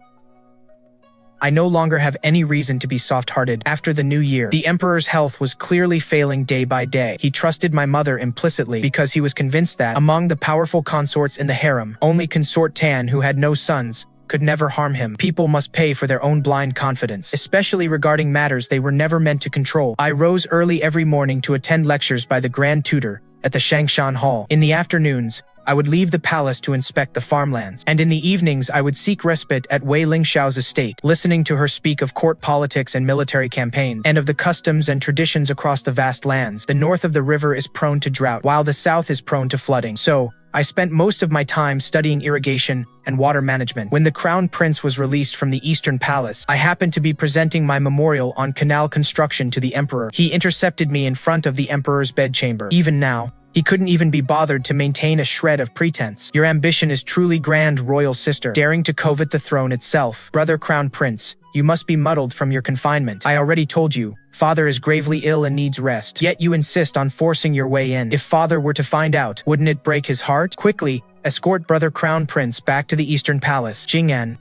I no longer have any reason to be soft-hearted." After the new year, the emperor's health was clearly failing day by day. He trusted my mother implicitly because he was convinced that, among the powerful consorts in the harem, only consort Tan, who had no sons, could never harm him. People must pay for their own blind confidence, especially regarding matters they were never meant to control. I rose early every morning to attend lectures by the Grand Tutor at the Shangshan Hall. In the afternoons, I would leave the palace to inspect the farmlands, and in the evenings I would seek respite at Wei Lingxiao's estate, listening to her speak of court politics and military campaigns, and of the customs and traditions across the vast lands. The north of the river is prone to drought, while the south is prone to flooding, so I spent most of my time studying irrigation and water management. When the Crown Prince was released from the Eastern Palace, I happened to be presenting my memorial on canal construction to the Emperor. He intercepted me in front of the Emperor's bedchamber. Even now, he couldn't even be bothered to maintain a shred of pretense. "Your ambition is truly grand, royal sister, daring to covet the throne itself. Brother Crown Prince, you must be muddled from your confinement. I already told you, father is gravely ill and needs rest, yet you insist on forcing your way in. If father were to find out, wouldn't it break his heart? Quickly, escort Brother Crown Prince back to the Eastern Palace. Jing'an.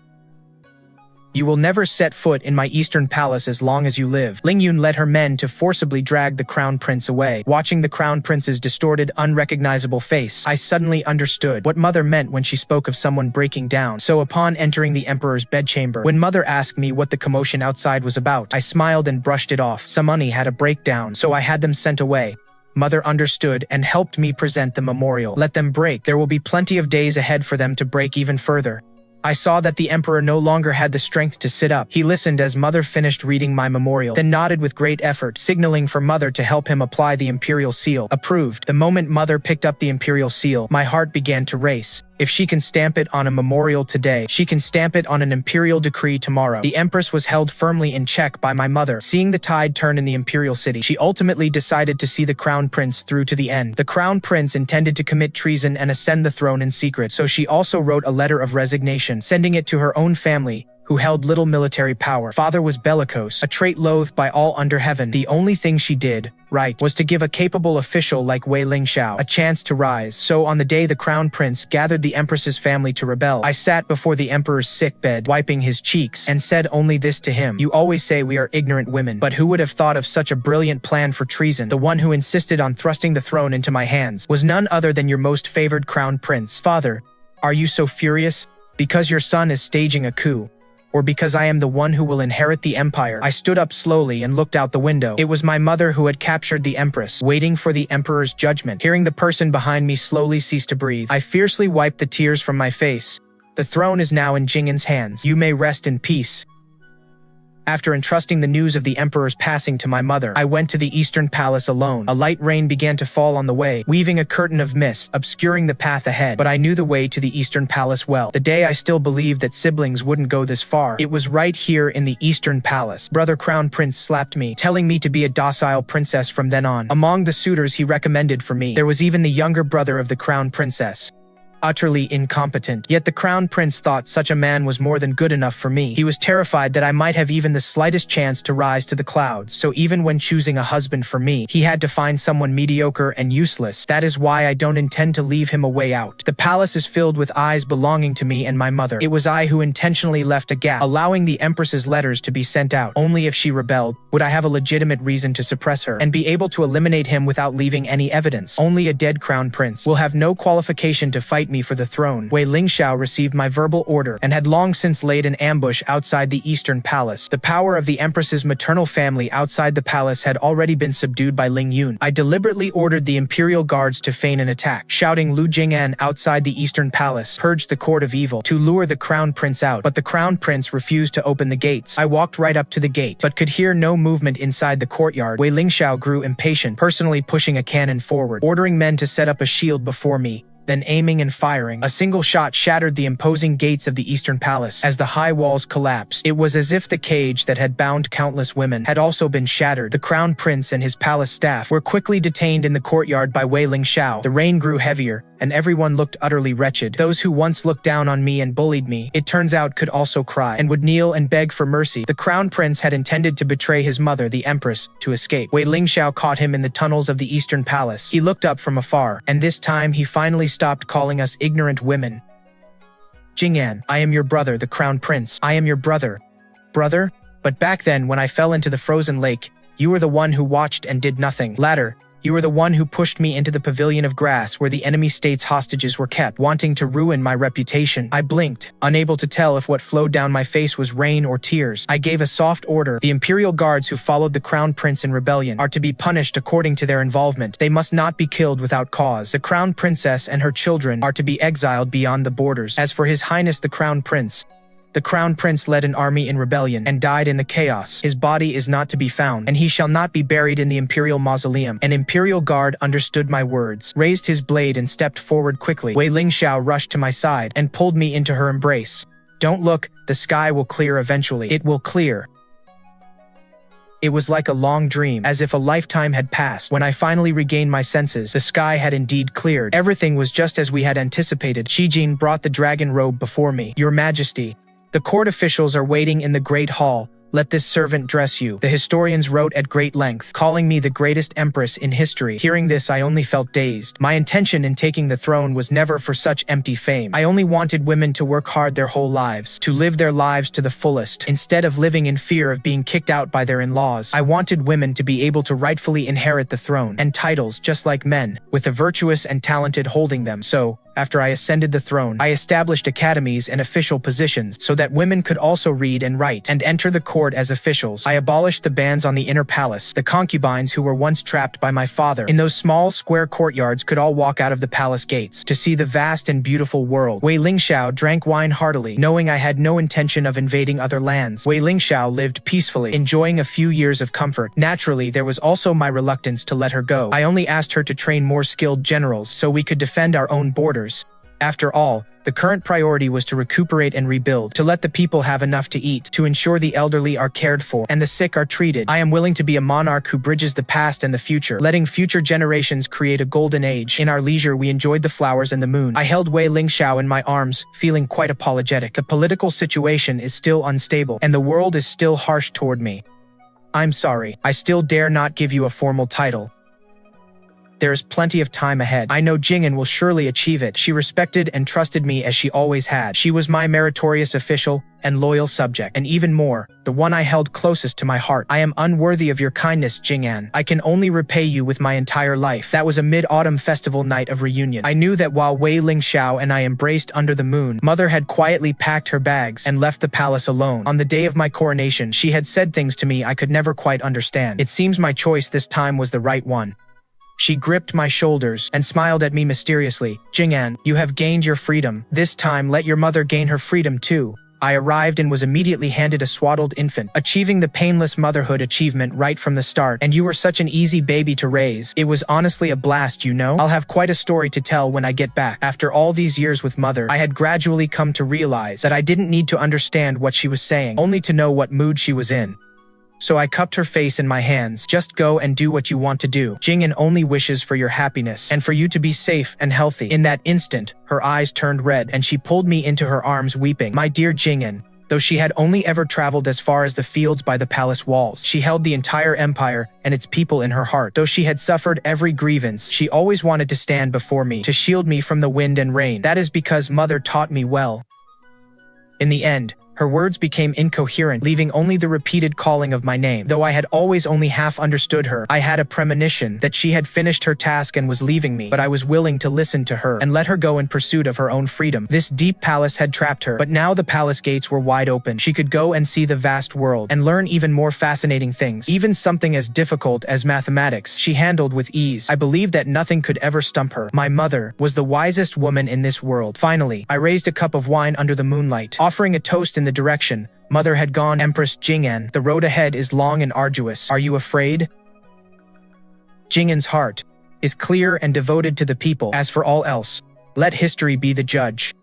You will never set foot in my Eastern Palace as long as you live." Lingyun led her men to forcibly drag the Crown Prince away. Watching the Crown Prince's distorted, unrecognizable face, I suddenly understood what Mother meant when she spoke of someone breaking down. So upon entering the Emperor's bedchamber, when Mother asked me what the commotion outside was about, I smiled and brushed it off. Samani had a breakdown, so I had them sent away. Mother understood and helped me present the memorial. Let them break. There will be plenty of days ahead for them to break even further. I saw that the Emperor no longer had the strength to sit up. He listened as Mother finished reading my memorial, then nodded with great effort, signaling for Mother to help him apply the imperial seal. Approved. The moment Mother picked up the imperial seal, my heart began to race. If she can stamp it on a memorial today, she can stamp it on an imperial decree tomorrow. The Empress was held firmly in check by my mother. Seeing the tide turn in the imperial city, she ultimately decided to see the Crown Prince through to the end. The Crown Prince intended to commit treason and ascend the throne in secret, so she also wrote a letter of resignation, sending it to her own family, who held little military power. Father was bellicose, a trait loathed by all under heaven. The only thing she did right was to give a capable official like Wei Lingxiao a chance to rise. So on the day the Crown Prince gathered the Empress's family to rebel, I sat before the Emperor's sick bed, wiping his cheeks, and said only this to him: "You always say we are ignorant women, but who would have thought of such a brilliant plan for treason? The one who insisted on thrusting the throne into my hands was none other than your most favored Crown Prince. Father, are you so furious? Because your son is staging a coup? Or because I am the one who will inherit the empire?" I stood up slowly and looked out the window. It was my mother who had captured the Empress, waiting for the Emperor's judgment. Hearing the person behind me slowly cease to breathe, I fiercely wiped the tears from my face. The throne is now in Jing'an's hands. You may rest in peace." After entrusting the news of the emperor's passing to my mother, I went to the eastern palace alone. A light rain began to fall on the way, weaving a curtain of mist, obscuring the path ahead, but I knew the way to the eastern palace well. The day I still believed that siblings wouldn't go this far. It was right here in the eastern palace. Brother Crown Prince slapped me, telling me to be a docile princess from then on. Among the suitors he recommended for me, there was even the younger brother of the crown princess. Utterly incompetent. Yet the crown prince thought such a man was more than good enough for me. He was terrified that I might have even the slightest chance to rise to the clouds, so even when choosing a husband for me, he had to find someone mediocre and useless. That is why I don't intend to leave him a way out. The palace is filled with eyes belonging to me and my mother. It was I who intentionally left a gap, allowing the empress's letters to be sent out. Only if she rebelled would I have a legitimate reason to suppress her, and be able to eliminate him without leaving any evidence. Only a dead crown prince will have no qualification to fight me for the throne. Wei Lingxiao received my verbal order and had long since laid an ambush outside the eastern palace. The power of the empress's maternal family outside the palace had already been subdued by Ling Yun. I deliberately ordered the imperial guards to feign an attack, shouting Lu Jing'an outside the eastern palace purged the court of evil to lure the crown prince out, but the crown prince refused to open the gates. I walked right up to the gate, but could hear no movement inside the courtyard. Wei Lingxiao grew impatient, personally pushing a cannon forward, ordering men to set up a shield before me. Then aiming and firing. A single shot shattered the imposing gates of the eastern palace. As the high walls collapsed, it was as if the cage that had bound countless women had also been shattered. The crown prince and his palace staff were quickly detained in the courtyard by Wei Lingxiao. The rain grew heavier, and everyone looked utterly wretched. Those who once looked down on me and bullied me, it turns out could also cry, and would kneel and beg for mercy. The crown prince had intended to betray his mother, the empress, to escape. Wei Lingxiao caught him in the tunnels of the eastern palace. He looked up from afar, and this time he finally stopped calling us ignorant women. "Jing'an, I am your brother, the crown prince. I am your brother." "Brother? But back then, when I fell into the frozen lake, you were the one who watched and did nothing. Latter, you were the one who pushed me into the pavilion of grass where the enemy state's hostages were kept, wanting to ruin my reputation." I blinked, unable to tell if what flowed down my face was rain or tears. I gave a soft order. The imperial guards who followed the crown prince in rebellion are to be punished according to their involvement. They must not be killed without cause. The crown princess and her children are to be exiled beyond the borders. As for His Highness the Crown Prince, the crown prince led an army in rebellion and died in the chaos. His body is not to be found, and he shall not be buried in the imperial mausoleum. An imperial guard understood my words, raised his blade and stepped forward quickly. Wei Lingxiao rushed to my side and pulled me into her embrace. "Don't look, the sky will clear eventually. It will clear." It was like a long dream, as if a lifetime had passed. When I finally regained my senses, the sky had indeed cleared. Everything was just as we had anticipated. Shijin brought the dragon robe before me. "Your Majesty, the court officials are waiting in the Great Hall. Let this servant dress you." The historians wrote at great length, calling me the greatest empress in history. Hearing this, I only felt dazed. My intention in taking the throne was never for such empty fame. I only wanted women to work hard their whole lives, to live their lives to the fullest, instead of living in fear of being kicked out by their in-laws. I wanted women to be able to rightfully inherit the throne and titles just like men, with the virtuous and talented holding them. So, after I ascended the throne, I established academies and official positions so that women could also read and write and enter the court as officials. I abolished the bans on the inner palace. The concubines who were once trapped by my father in those small square courtyards could all walk out of the palace gates to see the vast and beautiful world. Wei Lingxiao drank wine heartily, knowing I had no intention of invading other lands. Wei Lingxiao lived peacefully, enjoying a few years of comfort. Naturally, there was also my reluctance to let her go. I only asked her to train more skilled generals so we could defend our own borders. After all, the current priority was to recuperate and rebuild, to let the people have enough to eat, to ensure the elderly are cared for and the sick are treated. I am willing to be a monarch who bridges the past and the future, letting future generations create a golden age. In our leisure, we enjoyed the flowers and the moon. I held Wei Lingxiao in my arms, feeling quite apologetic. The political situation is still unstable, and the world is still harsh toward me. I'm sorry, I still dare not give you a formal title. There is plenty of time ahead. I know Jing'an will surely achieve it. She respected and trusted me as she always had. She was my meritorious official and loyal subject, and even more, the one I held closest to my heart. I am unworthy of your kindness, Jing'an. I can only repay you with my entire life. That was a mid-autumn festival night of reunion. I knew that while Wei Lingxiao and I embraced under the moon, Mother had quietly packed her bags and left the palace alone. On the day of my coronation, she had said things to me I could never quite understand. It seems my choice this time was the right one. She gripped my shoulders and smiled at me mysteriously. Jing'an, you have gained your freedom. This time let your mother gain her freedom too. I arrived and was immediately handed a swaddled infant, achieving the painless motherhood achievement right from the start. And you were such an easy baby to raise. It was honestly a blast, you know? I'll have quite a story to tell when I get back. After all these years with mother, I had gradually come to realize that I didn't need to understand what she was saying, only to know what mood she was in. So I cupped her face in my hands. Just go and do what you want to do. Jing'an only wishes for your happiness and for you to be safe and healthy. In that instant, her eyes turned red and she pulled me into her arms weeping. My dear Jing'an, though she had only ever traveled as far as the fields by the palace walls, she held the entire empire and its people in her heart. Though she had suffered every grievance, she always wanted to stand before me to shield me from the wind and rain. That is because mother taught me well. In the end, her words became incoherent, leaving only the repeated calling of my name. Though I had always only half understood her, I had a premonition that she had finished her task and was leaving me, but I was willing to listen to her and let her go in pursuit of her own freedom. This deep palace had trapped her, but now the palace gates were wide open. She could go and see the vast world and learn even more fascinating things. Even something as difficult as mathematics, she handled with ease. I believed that nothing could ever stump her. My mother was the wisest woman in this world. Finally, I raised a cup of wine under the moonlight, offering a toast in the direction mother had gone. Empress Jing'an, the road ahead is long and arduous. Are you afraid? Jing'an's heart is clear and devoted to the people. As for all else, let history be the judge.